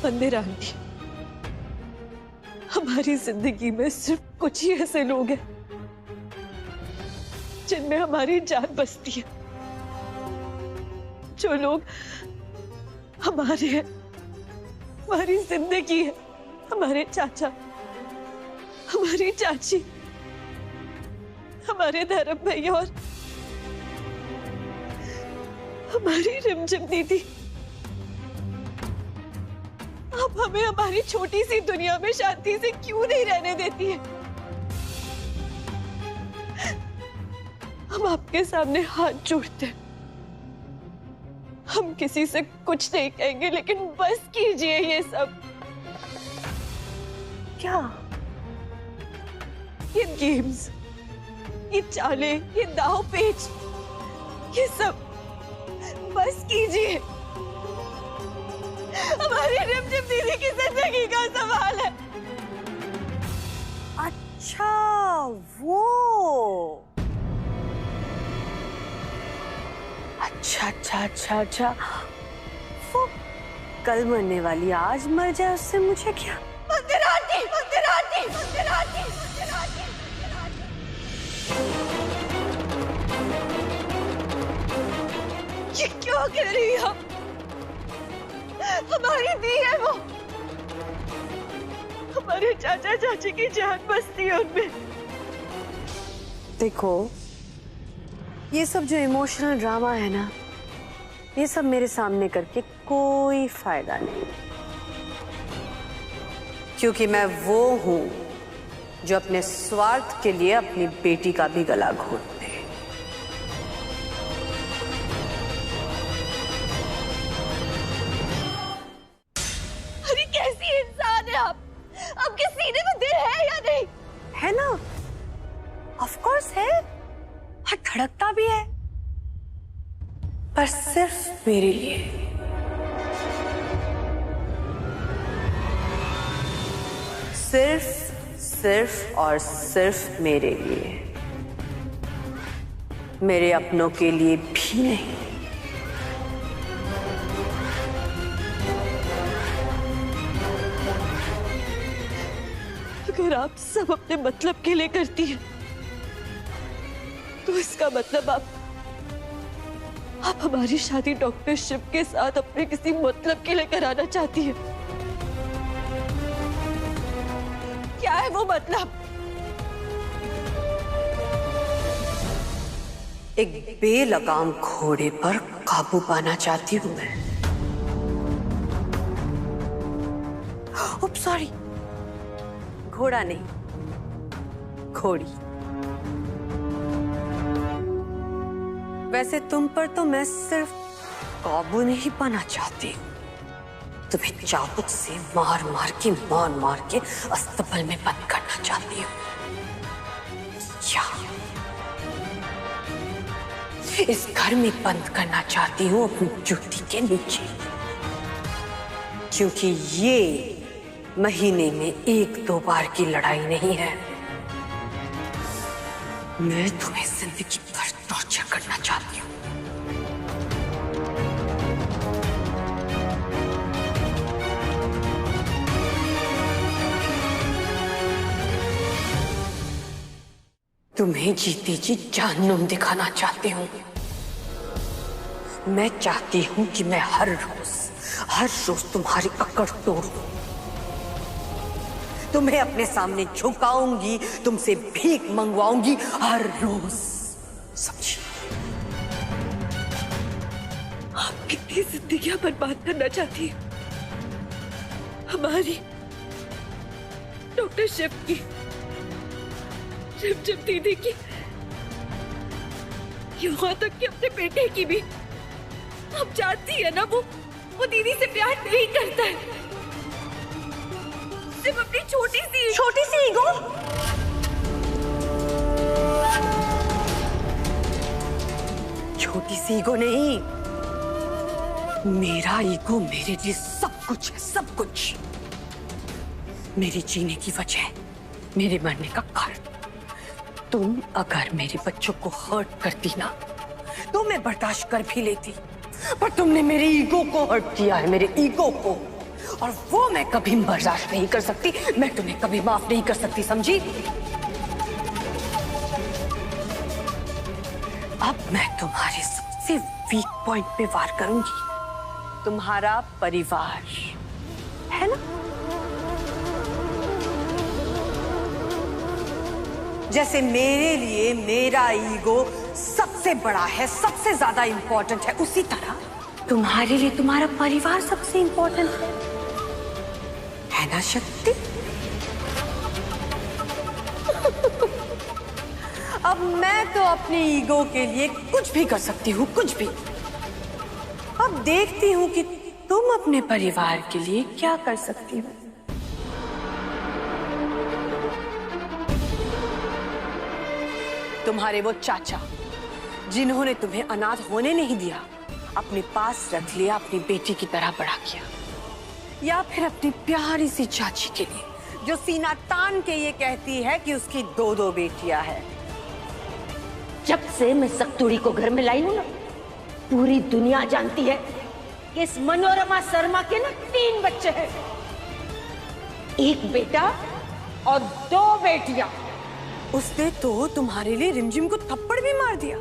मंदिर आंटी, हमारी जिंदगी में सिर्फ कुछ ही ऐसे लोग हैं जिनमें हमारी जान बसती है। जो लोग हमारे हैं, हमारी जिंदगी है। हमारे चाचा, हमारी चाची, हमारे धर्म भैया और हमारी रिमझिम दीदी। आप हमें हमारी छोटी सी दुनिया में शांति से क्यों नहीं रहने देती है? हम आपके सामने हाथ जोड़ते हैं। हम किसी से कुछ नहीं कहेंगे, लेकिन बस कीजिए ये सब। क्या? ये गेम्स, ये चाले, ये दाव पेच, ये सब बस कीजिए। हमारी रिमझिम दीदी की जिंदगी का सवाल है। अच्छा, वो अच्छा, वो कल मरने वाली आज मर जाए, उससे मुझे क्या? मंदिर आती, मंदिर आती, मंदिर आती, मंदिर आती, मंदिर आती। ये क्यों कह रही है? हमारी दी है वो। हमारे चाचा चाची की जान बसती है उनमें। देखो, ये सब जो इमोशनल ड्रामा है ना, ये सब मेरे सामने करके कोई फायदा नहीं, क्योंकि मैं वो हूं जो अपने स्वार्थ के लिए अपनी बेटी का भी गला घोट दे। अरे कैसी इंसान है आप? आपके सीने में दिल है या नहीं? है ना, ऑफ कोर्स है, और धड़कता भी है, पर सिर्फ मेरे लिए। सिर्फ और सिर्फ मेरे लिए, मेरे अपनों के लिए भी नहीं। अगर आप सब अपने मतलब के लिए करती हैं, तो इसका मतलब आप हमारी शादी डॉक्टर शिव के साथ अपने किसी मतलब के लिए कराना चाहती हैं। क्या है वो मतलब? एक बेलगाम घोड़े पर काबू पाना चाहती हूं मैं। सॉरी, घोड़ा नहीं, घोड़ी। वैसे तुम पर तो मैं सिर्फ काबू नहीं पाना चाहती, तुम्हें चाबुक से मार मार के अस्तबल में बंद करना चाहती हूँ। इस घर में बंद करना चाहती हूँ, अपनी जूती के नीचे, क्योंकि ये महीने में 1-2 बार की लड़ाई नहीं है। मैं तुम्हें जिंदगी भर टॉर्चर करना चाहती हूँ। तुम्हें जीती जी जहन्नुम दिखाना चाहती हूँ। मैं चाहती हूँ कि मैं हर रोज तुम्हारी अकड़ तोड़ूं, तुम्हें अपने सामने झुकाऊंगी, तुमसे भीख मंगवाऊंगी हर रोज। समझी? आप कितनी जिंदगियां बर्बाद करना चाहती हैं? हमारी, डॉक्टर शिव की, रिमझिम दीदी की, यहाँ तक कि अपने बेटे की भी। आप जानती है ना, वो दीदी से प्यार नहीं करता है, सिर्फ अपनी छोटी सी ईगो। छोटी सी ईगो नहीं, मेरा ईगो मेरे लिए सब कुछ है, सब कुछ। मेरे जीने की वजह, मेरे मरने का कारण। तुम अगर मेरे बच्चों को हर्ट करती ना, तो मैं बर्दाश्त कर भी लेती, पर तुमने मेरे ईगो को हर्ट किया है, मेरे ईगो को। और वो मैं कभी बर्दाश्त नहीं कर सकती। मैं तुम्हें कभी माफ नहीं कर सकती, समझी? अब मैं तुम्हारे सबसे वीक पॉइंट पे वार करूंगी, तुम्हारा परिवार, है ना? जैसे मेरे लिए मेरा ईगो सबसे बड़ा है, सबसे ज्यादा इंपॉर्टेंट है, उसी तरह तुम्हारे लिए तुम्हारा परिवार सबसे इंपॉर्टेंट है ना शक्ति? अब मैं तो अपने ईगो के लिए कुछ भी कर सकती हूँ, कुछ भी। अब देखती हूँ कि तुम अपने परिवार के लिए क्या कर सकती हो। तुम्हारे वो चाचा जिन्होंने तुम्हें अनाथ होने नहीं दिया, अपने पास रख लिया, अपनी बेटी की तरह बड़ा किया, या फिर अपनी प्यारी सी चाची के लिए जो सीना तान के ये कहती है कि उसकी 2 बेटियां हैं। जब से मैं सक्तुड़ी को घर में लाई हूं ना, पूरी दुनिया जानती है कि इस मनोरमा शर्मा के ना 3 बच्चे हैं, 1 बेटा और 2 बेटियां। उसने तो तुम्हारे लिए रिमझिम को थप्पड़ भी मार दिया।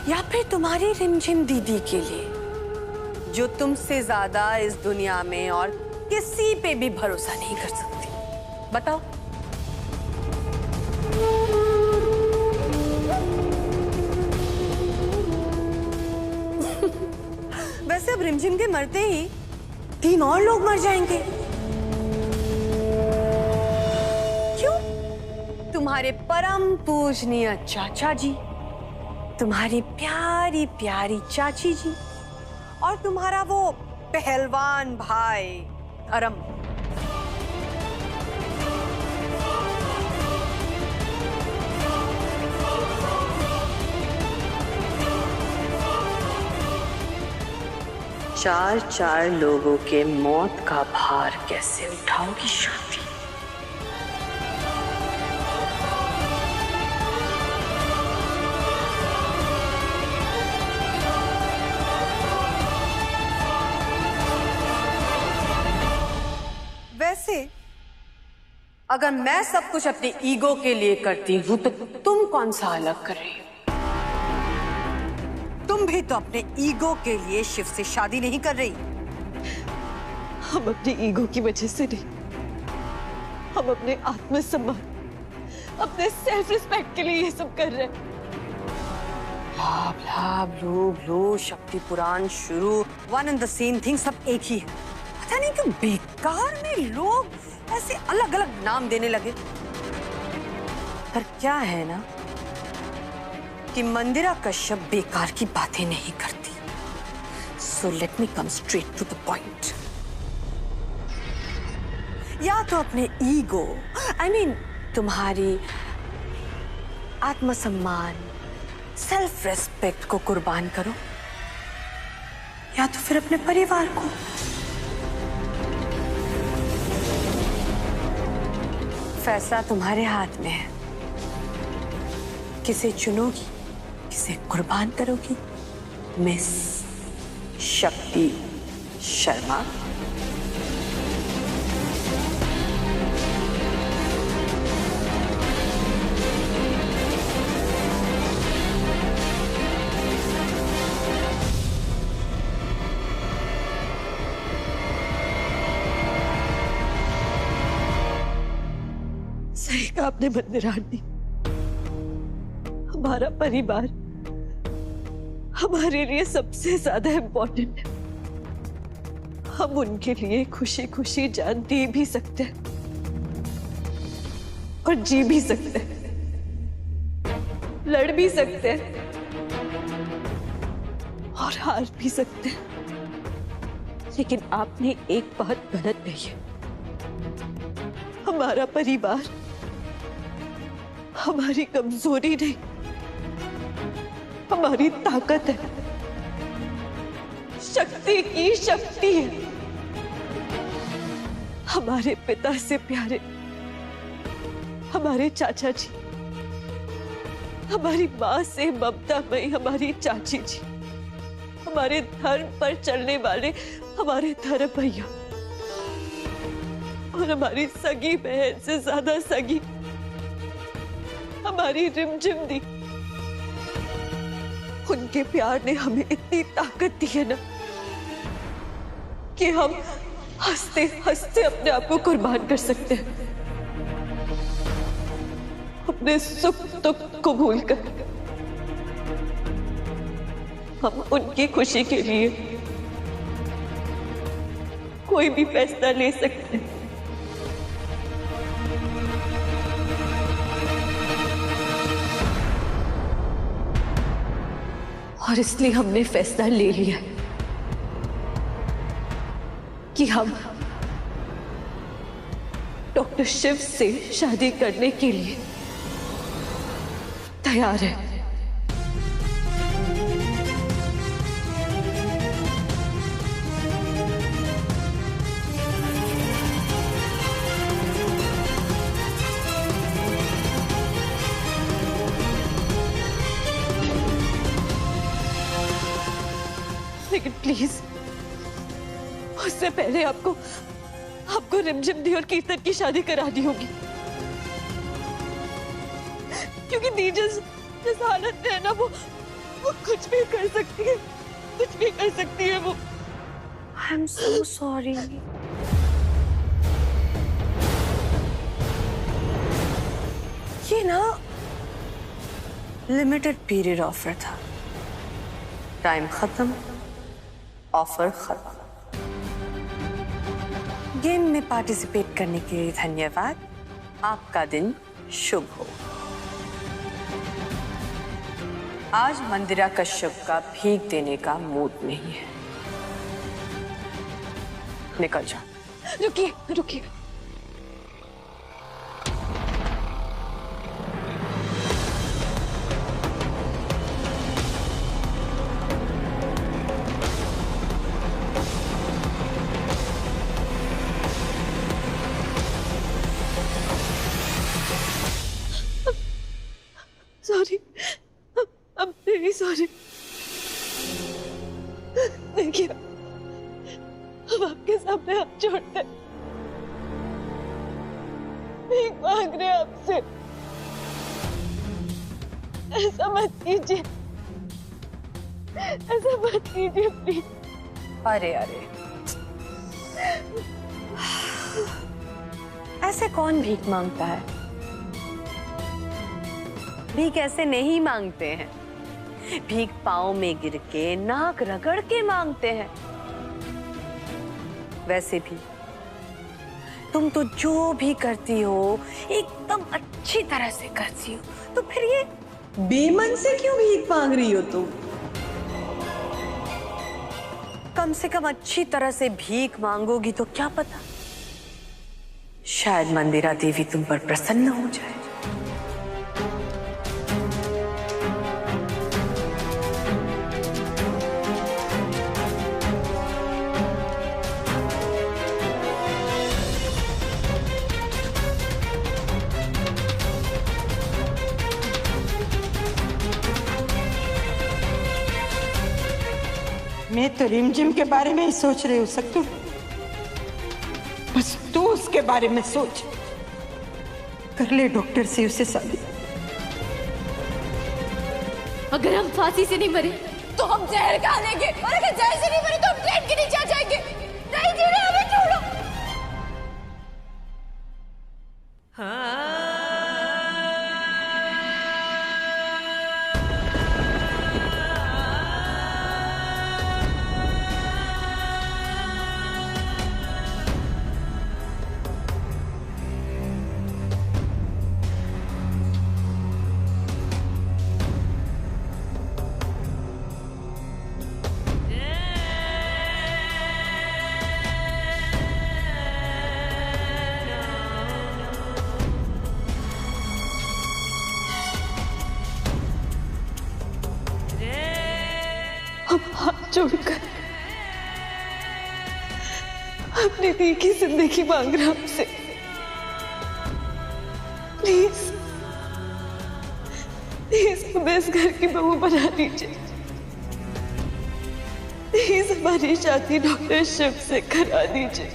या फिर तुम्हारी रिमझिम दीदी के लिए जो तुमसे ज्यादा इस दुनिया में और किसी पे भी भरोसा नहीं कर सकती। बताओ। वैसे अब रिमझिम के मरते ही 3 और लोग मर जाएंगे। क्यों? तुम्हारे परम पूजनीय चाचा जी, तुम्हारी प्यारी प्यारी चाची जी, और तुम्हारा वो पहलवान भाई अरम। चार लोगों के मौत का भार कैसे उठाओगी शांति? वैसे अगर मैं सब कुछ अपने ईगो के लिए करती हूं तो तुम कौन सा अलग कर रही हो? तुम भी तो अपने ईगो के लिए शिव से शादी नहीं कर रही। हम अपने ईगो की वजह से नहीं, हम अपने आत्मसम्मान, अपने सेल्फ रिस्पेक्ट के लिए ये सब कर रहे हैं। ब्ला ब्ला ब्लू ब्लू शक्ति पुराण शुरू, one and the same thing, सब एक ही है। पता नहीं क्यों बेकार में लोग ऐसे अलग अलग नाम देने लगे। पर क्या है ना कि मंदिरा कश्यप बेकार की बातें नहीं करती। So let me come straight to the point. या तो अपने ईगो, आई मीन तुम्हारी आत्मसम्मान, सेल्फ रेस्पेक्ट को कुर्बान करो, या तो फिर अपने परिवार को। फैसला तुम्हारे हाथ में है। किसे चुनोगी, किसे कुर्बान करोगी? मिस शक्ति शर्मा। सही कहा आपने मंदिरानी। हमारा परिवार हमारे लिए सबसे ज्यादा इम्पोर्टेंट है। हम उनके लिए खुशी खुशी जान दे भी सकते हैं और जी भी सकते हैं, लड़ भी सकते हैं और हार भी सकते हैं। लेकिन आपने एक बात गलत कही है। हमारा परिवार हमारी कमजोरी नहीं, हमारी ताकत है, शक्ति की शक्ति है। हमारे पिता से प्यारे हमारे चाचा जी, हमारी माँ से ममतामयी हमारी चाची जी, हमारे धर्म पर चलने वाले हमारे धर्म भैया और हमारी सगी बहन से ज्यादा सगी हमारी रिमझिम दी, उनके प्यार ने हमें इतनी ताकत दी है ना कि हम हंसते हंसते अपने आप को कुर्बान कर सकते हैं, अपने सुख दुख को भूलकर हम उनकी खुशी के लिए कोई भी फैसला ले सकते हैं। और इसलिए हमने फैसला ले लिया कि हम डॉक्टर शिव से शादी करने के लिए तैयार हैं। लेकिन प्लीज उससे पहले आपको रिमझिम दी और कीर्तन की शादी करानी होगी, क्योंकि दी जिस हालत में है ना वो कुछ भी कर सकती है, कुछ भी कर सकती है वो। I am so sorry. ये ना लिमिटेड पीरियड ऑफर था, टाइम खत्म, ऑफर खत्म। गेम में पार्टिसिपेट करने के लिए धन्यवाद। आपका दिन शुभ हो। आज मंदिरा कश्यप का भीख देने का मूड नहीं है, निकल जा। रुकिए रुकिए, सॉरी, I'm very sorry। देखिए, हम आपके सामने हाथ जोड़ते हैं, भीख मांग रहे हैं आपसे, ऐसा मत कीजिए, ऐसा मत कीजिए प्लीज। अरे अरे, ऐसे कौन भीख मांगता है? भीख ऐसे नहीं मांगते हैं, भीख पाँव में गिर के नाक रगड़ के मांगते हैं। वैसे भी तुम तो जो भी करती हो एकदम अच्छी तरह से करती हो, तो फिर ये बेमन से क्यों भीख मांग रही हो तुम? कम से कम अच्छी तरह से भीख मांगोगी तो क्या पता, शायद मंदिरा देवी तुम पर प्रसन्न हो जाए। मैं तो रिमझिम के बारे में ही सोच रही हूँ सक्तू, बस तू उसके बारे में सोच। कर ले डॉक्टर से उसे शादी। अगर हम फांसी से नहीं मरे तो हम जहर खा लेंगे, और अगर जहर से नहीं मरे तो हम ट्रेन के नीचे आ जाएंगे। नहीं जी रहे, हमें छोड़ो। हम हाथ जोड़कर अपनी दी की जिंदगी मांग रहे आपसे, प्लीज प्लीज हमें इस घर की बहू बना दीजिए। प्लीज हमारी शादी डॉक्टर शिव से करा दीजिए।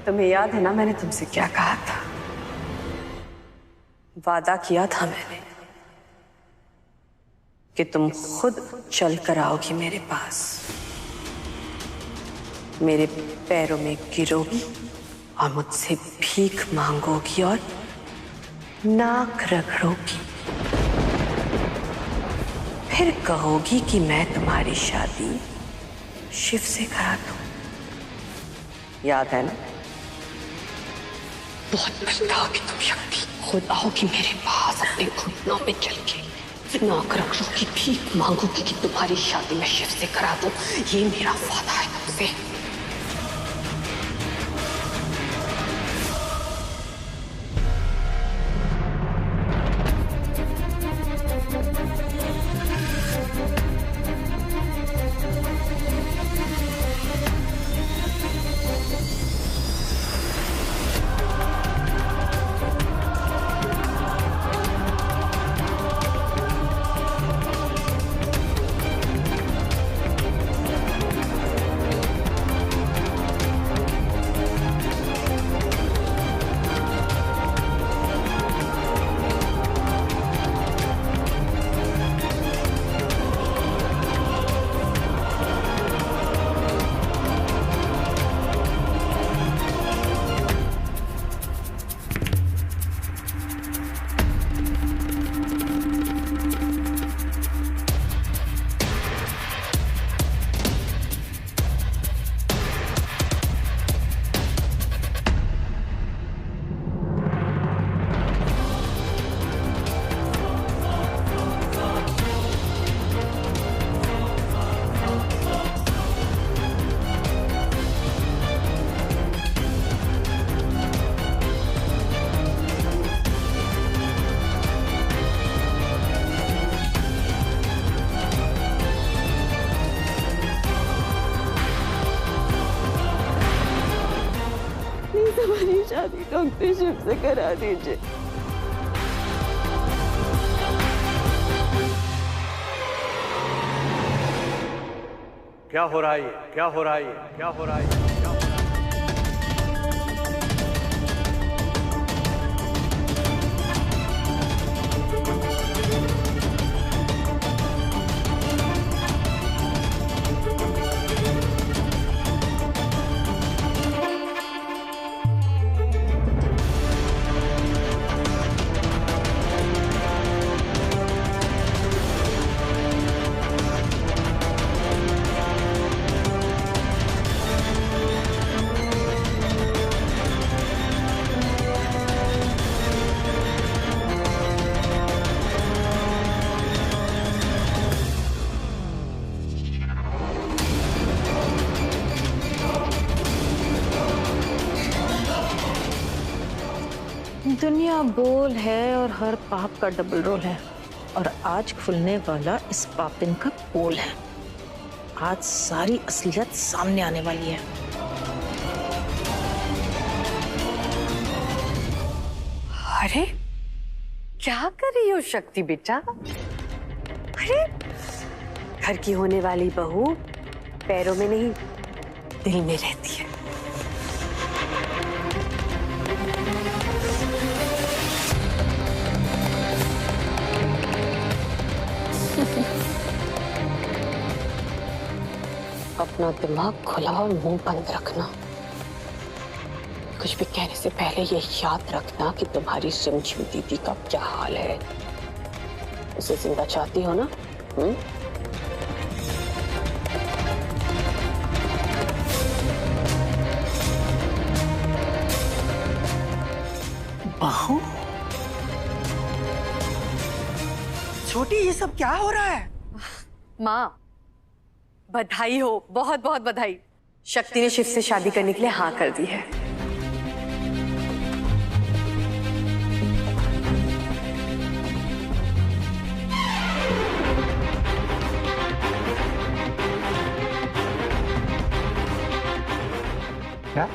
तुम्हें याद है ना मैंने तुमसे क्या कहा था? वादा किया था मैंने कि तुम खुद चल कर आओगी मेरे पास, मेरे पैरों में गिरोगी और मुझसे भीख मांगोगी और नाक रगड़ोगी, फिर कहोगी कि मैं तुम्हारी शादी शिव से करा दूं। याद है ना? बहुत पछताओगी तुम शक्ति। खुद आओगी मेरे पास अपने घुटनों पे चल के, नाक रगड़ोगी, भीख मांगोगी कि तुम्हारी शादी मैं शिव से करा दूं। ये मेरा वादा है तुमसे। हमारी शादी डॉक्टर शिव से करा दीजिए। क्या हो रहा है? क्या हो रहा है? क्या हो रहा है? दुनिया बोल है और हर पाप का डबल रोल है, और आज खुलने वाला इस पापिन का पोल है। आज सारी असलियत सामने आने वाली है। अरे क्या कर रही हो शक्ति बेटा? अरे घर की होने वाली बहू पैरों में नहीं दिल में रहती है। अपना दिमाग खुला और मुंह बंद रखना। कुछ भी कहने से पहले ये याद रखना कि तुम्हारी समझू दीदी का क्या हाल है। उसे जिंदा चाहती हो ना? बहू, छोटी, ये सब क्या हो रहा है? माँ बधाई हो, बहुत बहुत बधाई। शक्ति ने शिव से शादी करने के लिए हाँ कर दी है। क्या?